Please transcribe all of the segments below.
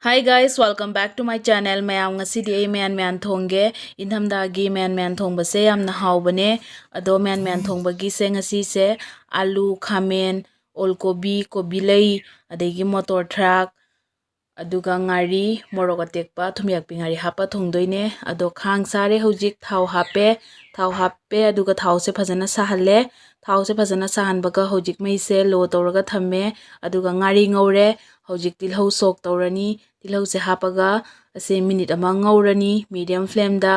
Hi guys, welcome back to my channel. Mayam ngasidi ay mayan mayan thongge inhamdagi mayan mayan thongba se yamna hawbane ado mayan mayan thongba gi se ngasi se alu khamen olkobi kobi lei adegi motor truck aduga ngari morok atekpa thumiyak pingari hapa thongdoine ado khang sare hojik thau hape aduga thau se phajana sahale thau se phajana sahanbaga hojik mai se lo tawraga thamme aduga ngari ngaure hojik tilhau sok tawrani tilhau se hapaga ase minute ama ngaurani medium flame da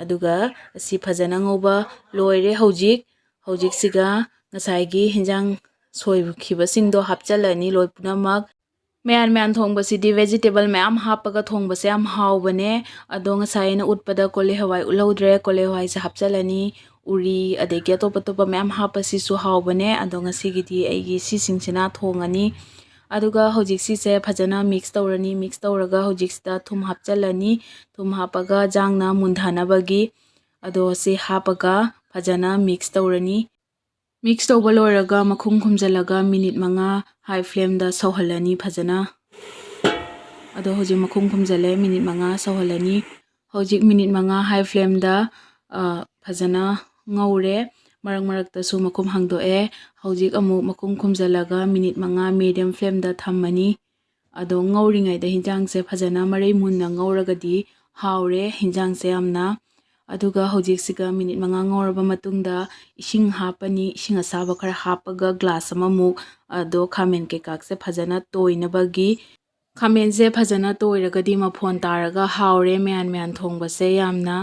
aduga asi phajana ngauba loire hojik siga ngasai hinjang soibkhiba singdo hapchalani loi punamak Mayan mayan thongba sidi vegetable mayam hapaga thongba se am hawbane ado ngasai na utpada kole hawai ulodre kole hawai se hapchalani uri adegi atopa topa mayam hapa si su hawbane ado ngasigidi aigi si singsina thongani aduga hojik si se phajana mix tawraga hojik sida thum hapchalani thum hapaga jangna mundhana bagi ado se hapaga phajana mix tawrani mix tawba loiraga makhum khumjalaga minute manga high flame da sawhalani phajana ado hojik makhum khumjale minute manga sawhalani hojik minute manga high flame da phajana ngaure marak ta su makhum hangdoe hojik amu makhum khumjalaga minute manga medium flame da thammani ado ngauringai da hinjang se phajana marei munna ngauragadi haure hinjang se amna aduga hojik siga minute manga ngoraba matungda ising hapani ising asaba khara hapaga glass amamu ado khamen ke kakse phajana toina bagi khamen se phajana toiragadi maphon taraga haure mayan mayan thongba se yamna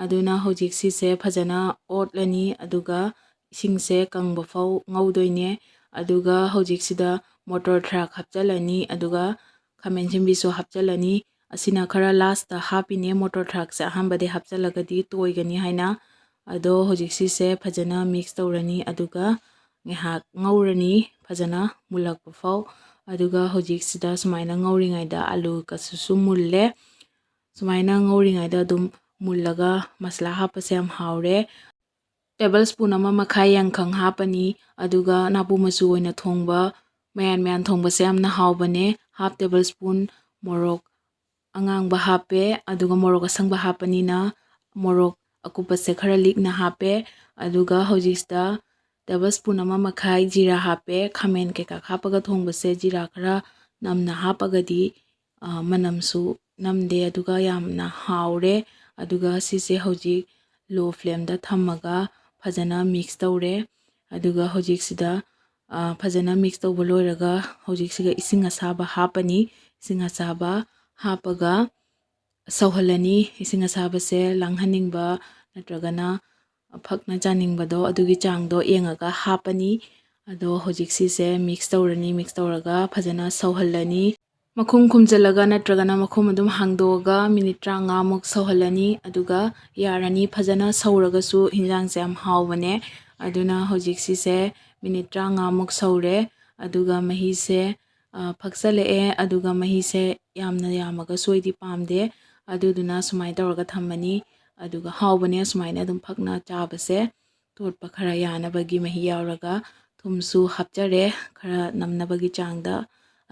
aduna hojik si se phajana otlani aduga ising se kangba fau ngaudoine aduga hojik sida motor truck hapchalani aduga khamen jimbi so hapchalani asina khara last ta hapine motor truck se ahambade hapchalagadi toigani haina ado hojik si se phajana mix tawrani aduga ngehak ngaurani phajana mulak pafau aduga hojik sida sumaina ngauringai da alu kasusu mulle sumaina ngauringai da dum mullaga masla hapa se am haure tablespoon ama makhai yangkhang hapani aduga napu masu oina thongba mayan mayan thongba se amna hawbane half tablespoon morok angang ba hape aduga morok asang ba hapani na morok akupa se khara likna hape aduga hojista tablespoon ama makhai jira hape khamen ke ka hapaga thongba se jira khara namna hapagadi manamsu namde aduga yamna haure aduga sise hojik low flame da thammaga phajana mix tawre aduga hojik sida phajana mix tawba loiraga hojik siga ising asaba hapani ising asaba hapaga sawhalani ising asaba se langhaningba natragana phakna janingba adugi changdo engaga hapani ado hojik si se mix tawraga phajana sawhalani makhum khumjalaga natragana makhum adum hangdoga minute 35 muk sawhalani aduga yarani phajana sawraga su hinjang se am hawbane aduna hojik si se minute 35 muk sawre aduga mahi se phaksale aduga mahi se yamna yamaga soidi pamde aduduna sumai tawraga thammani aduga hawbane sumaina adum phakna chabase totpa khara yanabagi mahi yawraga thumsu hapchare khara namnabagi changda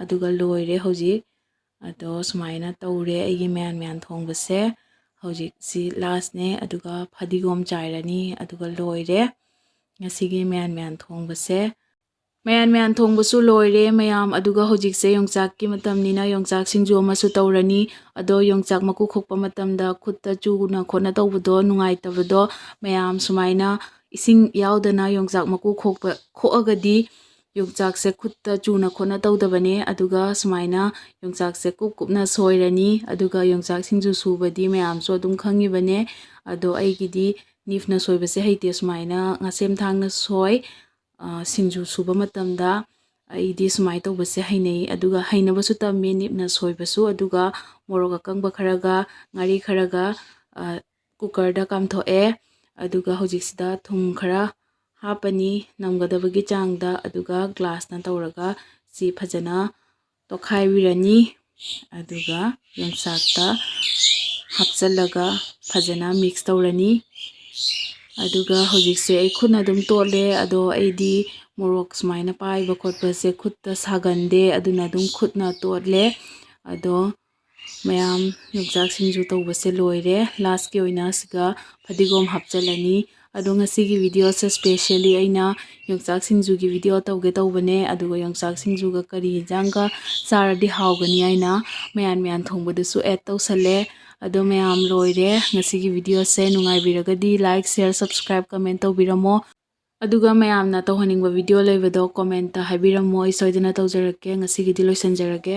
aduga loire hojik ado sumaina tawre agi mayan mayan thongbase hojik si last ne aduga phadigom chairani aduga loire ngasigi mayan mayan thongbase mayan mayan thongbasu loire mayam aduga hojik se yongchak ki matamnina yongchak singju amasu tawrani ado yongchak maku khokpa matamda khutta chuna khona tawbudo nungai tabdo mayam sumaina ising yaudana yongchak maku khokpa khoagadi yongchak se khutta chuna khona tawdabane aduga sumaina yongchak se kupna soirani aduga yongchak singju subadi mayam so adum khangibane ado aigidi nifna soibase haite sumaina ngasem thangna soi singju suba matamda aidi sumai tawbase hainei aduga hainabasu tammi nipna soibasu aduga moroga kangba kharaga ngari kharaga cooker da kamthoe aduga hojiksida thum khara hapani namgadabagi changda aduga glass na tawraga si phajana tokhai wirani aduga yongchakta hapchalaga phajana mix tawrani aduga hojikse ai khuna dum tole ado aidi morok sumaina pai ba khotpa se khutta sagande aduna dum khutna totle ꯑꯗꯣ ꯃꯌꯥꯝ ꯌꯣꯡꯆꯥꯛ ꯁꯤꯡꯖꯨ ꯇꯧꯕꯁꯦ ꯂꯣꯏꯔꯦ ꯂꯥꯁꯀꯤ ꯑꯣꯏꯅ ꯁꯤꯒ ꯐꯗꯤꯒꯣꯝ ꯍꯥꯞꯆꯤꯜꯂꯅꯤ ꯑꯗꯣ ꯉꯁꯤꯒꯤ ꯚꯤꯗꯤꯑꯣꯁꯦ ꯁ꯭ꯄꯦꯁꯤꯌꯦꯜꯂꯤ ꯑꯩꯅ ꯌꯣꯡꯆꯥꯛ ꯁꯤꯡꯖꯨꯒꯤ ꯚꯤꯗꯤꯑꯣ ꯇꯧꯒꯦ ꯇꯧꯕꯅꯦ ꯑꯗꯨꯒ ꯌꯣꯡꯆꯥꯛ ꯁꯤꯡꯖꯨꯒ ꯀꯔꯤ ꯌꯦꯟꯖꯥꯡꯒ ꯆꯥꯔꯗꯤ ꯍꯥꯎꯒꯅꯤ ꯍꯥꯏꯅ ꯃꯌꯥꯟ ꯃꯌꯥꯟ ꯊꯣꯡꯕꯗꯨꯁꯨ ꯑꯦꯗ ꯇꯧꯁꯜꯂꯦ ꯑꯗꯣ ꯃꯌꯥꯝ ꯂꯣꯏꯔꯦ ꯉꯁꯤꯒꯤ ꯚꯤꯗꯤꯑꯣꯁꯦ ꯅꯨꯡꯉꯥꯏꯕꯤꯔꯒꯗꯤ ꯂꯥꯏꯛ ꯁꯤꯌꯔ ꯁꯕꯁꯀ꯭ꯔꯥꯏꯕ ꯀꯃꯦꯟ ꯇꯧꯕꯤꯔꯝꯃꯣ ꯑꯗꯨꯒ ꯃꯌꯥꯝꯅ ꯇꯧꯍꯟꯅꯤꯡꯕ ꯚꯤꯗꯤꯑꯣ ꯂꯩꯕꯗꯣ ꯀꯣꯃꯦꯟꯇ ꯍꯥꯏꯕꯤꯔꯝꯃꯣ ꯑꯩ ꯁꯣꯏꯗꯅ ꯇꯧꯖꯔꯛꯀꯦ ꯉꯁꯤꯒꯤꯗꯤ ꯂꯣꯏꯁꯤꯟꯖꯔꯒꯦ